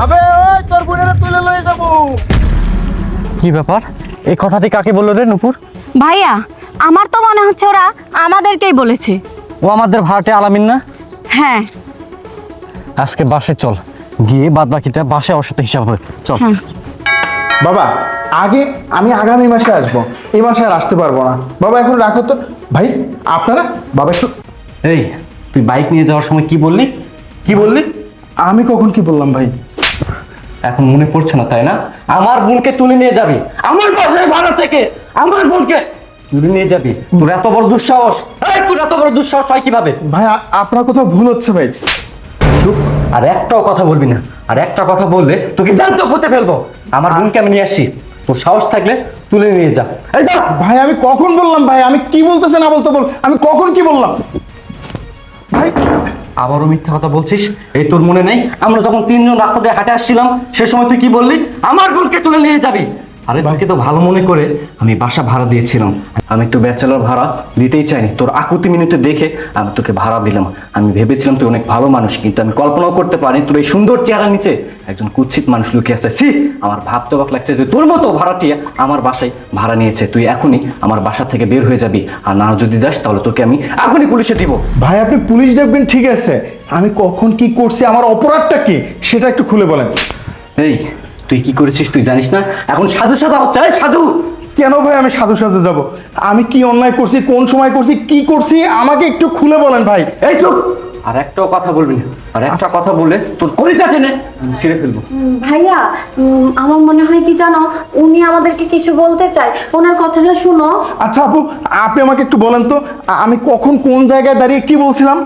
আবে ওই তোর বোনেরা তুলে লয়ে যাবো। কি ব্যাপার? এই কথাটি কাকে বললো রে নুপুর? ভাইয়া, আমার তো মনে হচ্ছে ওরা আমাদেরকেই বলেছে। ও আমাদের ভাড়াটে আলামিন না? হ্যাঁ। আজকে বাসে চল, গিয়ে বাদ বাকিটা বাসে ওর সাথে হিসাব হবে। চল। হ্যাঁ। বাবা আগে আমি আগামী মাসে আসবো, এই মাসে আর আসতে পারবো না। বাবা এখন রাখো তো। ভাই আপনারা বাবা একটু। এই, তুই বাইক নিয়ে যাওয়ার সময় কি বললি? কি বললি? আমি কখন কি বললাম ভাই? এখন মনে পড়ছে না তাই না? আমার বোনকে তুলে নিয়ে যাবি আমার বাসায় ভাড়া থেকে, আমার বোনকে তুলে নিয়ে যাবি? তোর এত বড় দুঃসাহস! এই, তোর এত বড় দুঃসাহস হয় কিভাবে? ভাই আপনার কোথাও ভুল হচ্ছে ভাই। চুপ! আর একটাও কথা বলবি না, আর একটা কথা বললে তোকে জানতে পুঁতে ফেলবো। আমার বোনকে আমি নিয়ে আসছি, তোর সাহস থাকলে তুলে নিয়ে যা। এই যা! ভাই আমি কখন বললাম ভাই? আমি কি বলতেছে না বলতে বল, আমি কখন কি বললাম ভাই? আবারও মিথ্যা কথা বলছিস? এই তোর মনে নেই আমরা যখন তিনজন রাস্তা দিয়ে হাঁটে আসছিলাম সে সময় তুই কি বললি? আমার বোনকে তুলে নিয়ে যাবি। আরে তোকে তো ভালো মনে করে আমি বাসা ভাড়া দিয়েছিলাম, আমি তো ব্যাচেলর ভাড়া দিতেই চাইনি। তোর আকুতি মিনতি দেখে আমি তোকে ভাড়া দিলাম। আমি ভেবেছিলাম তুই অনেক ভালো মানুষ, কিন্তু আমি কল্পনাও করতে পারি তোর এই সুন্দর চেহারার নিচে একজন কুৎসিত মানুষ লুকিয়ে আছে। ছি, আমার ভাবতে অবাক লাগছে যে তোর মতো ভাড়াটিয়া আমার বাসায় ভাড়া নিয়েছে। তুই এখনই আমার বাসা থেকে বের হয়ে যাবি, আর না যদি যাস তাহলে তোকে আমি এখনই পুলিশে দিব। ভাই আপনি পুলিশ ডাকবেন ঠিক আছে, আমি কখন কি করছি, আমার অপরাধটা কি সেটা একটু খুলে বলেন। এই, তুই কি করেছিস তুই জানিস না? এখন সাধু সাধু হচ্ছে। এই সাধু! কেন ভাই আমি সাধু সাজে যাব? আমি কি অন্যায় করছি, কোন সময় করছি, কি করছি আমাকে একটু খুলে বলেন ভাই। এই চুপ! আর একটাও কথা বলবি না, আর একটা কথা বলে তোর কলিজা টেনে আমি ছিঁড়ে ফেলবো। ভাইয়া, আমার মনে হয় কি জানো, উনি আমাদেরকে কিছু বলতে চায়, ওনার কথাটা শুনো। আচ্ছা আপু, আপনি আমাকে একটু বলেন তো আমি কখন কোন জায়গায় দাঁড়িয়ে কি বলছিলাম?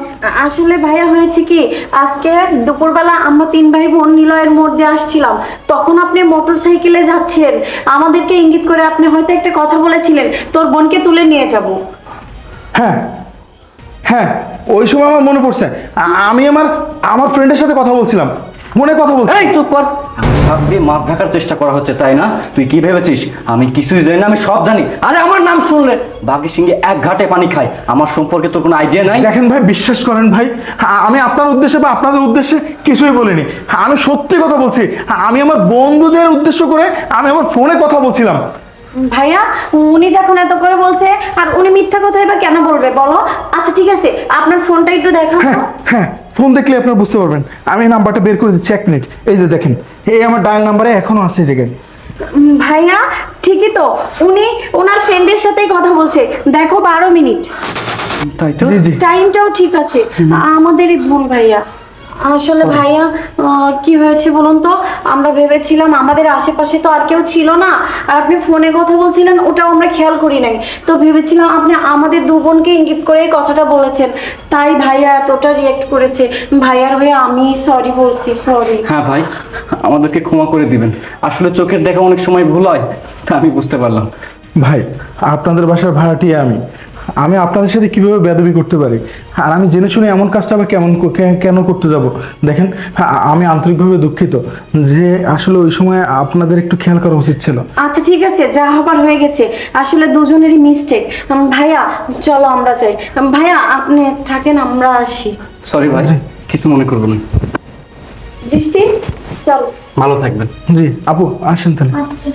আসলে ভাইয়া হয়েছে কি, আজকে দুপুরবেলা আমরা তিন ভাই বোন নিলয়ের মোড় দিয়ে আসছিলাম, তখন আপনি মোটর সাইকেলে যাচ্ছিলেন, আমাদেরকে ইঙ্গিত করে আপনি হয়তো একটা কথা বলেছিলেন তোর বোনকে তুলে নিয়ে যাব। হ্যাঁ হ্যাঁ, ওই সময় আমার মনে পড়ছে, আমি আমার আমার ফ্রেন্ডের সাথে কথা বলছিলাম, ফোনে কথা বলছি। এই চুপ কর! ভাব দিয়ে মাছ ঢাকার চেষ্টা করা হচ্ছে তাই না? তুই কি ভেবেছিস আমি কিছুই জানি না? আমি সব জানি। আরে আমার নাম শুনলে বাঘের সঙ্গে এক ঘাটে পানি খায়। আমার সম্পর্কে তোর কোনো আইডিয়া নাই? দেখেন ভাই, বিশ্বাস করেন ভাই, আমি আপনার উদ্দেশ্যে বা আপনাদের উদ্দেশ্যে কিছুই বলিনি। আমি সত্যি কথা বলছি, আমি আমার বন্ধুদের উদ্দেশ্য করে আমি আমার ফোনে কথা বলছিলাম। ভাইয়া, উনি যখন এত করে বলছে আর উনি মিথ্যা কথাই বা কেন বলবে বলো? আচ্ছা ঠিক আছে, আপনার ফোনটা একটু দেখাও। হ্যাঁ হ্যাঁ, ফোন দেখলে আপনারা বুঝতে পারবেন। আমি নাম্বারটা বের করে দিচ্ছি, 1 মিনিট। এই যে দেখেন, এই আমার ডায়াল নাম্বারে এখনো আছে এই জায়গায়। ভাইয়া ঠিকই তো, উনি ওনার ফ্রেন্ডের সাথেই কথা বলছে। দেখো 12 মিনিট। তাই তো? জি জি। টাইমটাও ঠিক আছে, আমাদেরই ভুল ভাইয়া। আসলে ভাইয়া কি হয়েছে বলুন তো, আমরা ভেবেছিলাম আমাদের আশেপাশে তো আর কেউ ছিল না, আর আপনি ফোনে কথা বলছিলেন ওটাও আমরা খেয়াল করি নাই, তো ভেবেছিলাম আপনি আমাদের দু বোনকে ইঙ্গিত করে এই কথাটা বলেছেন, তাই ভাইয়া এতটা রিয়েক্ট করেছে। ভাইয়ার হয়ে আমি সরি বলছি, সরি। হ্যাঁ ভাই, আমাদেরকে ক্ষমা করে দিবেন। আসলে চোখের দেখা অনেক সময় ভুল হয়, তা আমি বুঝতে পারলাম। ভাই আপনাদের বাসার ভাড়াটিয়া আমি আপনাদের সাথে কিভাবে বেয়াদবি করতে পারি? আর আমি জেনে শুনে এমন কাজটা আবার কেন করতে যাব? দেখেন, আমি আন্তরিকভাবে দুঃখিত যে আসলে ওই সময় আপনাদের একটু খেয়াল করা উচিত ছিল। আচ্ছা ঠিক আছে, যা হবার হয়ে গেছে, আসলে দুজনেরই মিস্টেক। ভাইয়া চলো আমরা যাই। ভাইয়া আপনি থাকেন, আমরা আসি। সরি ভাই, কিছু মনে করবো না। দৃষ্টি চলো। ভালো থাকবেন। জি আপু, আসেন তাহলে। আচ্ছা।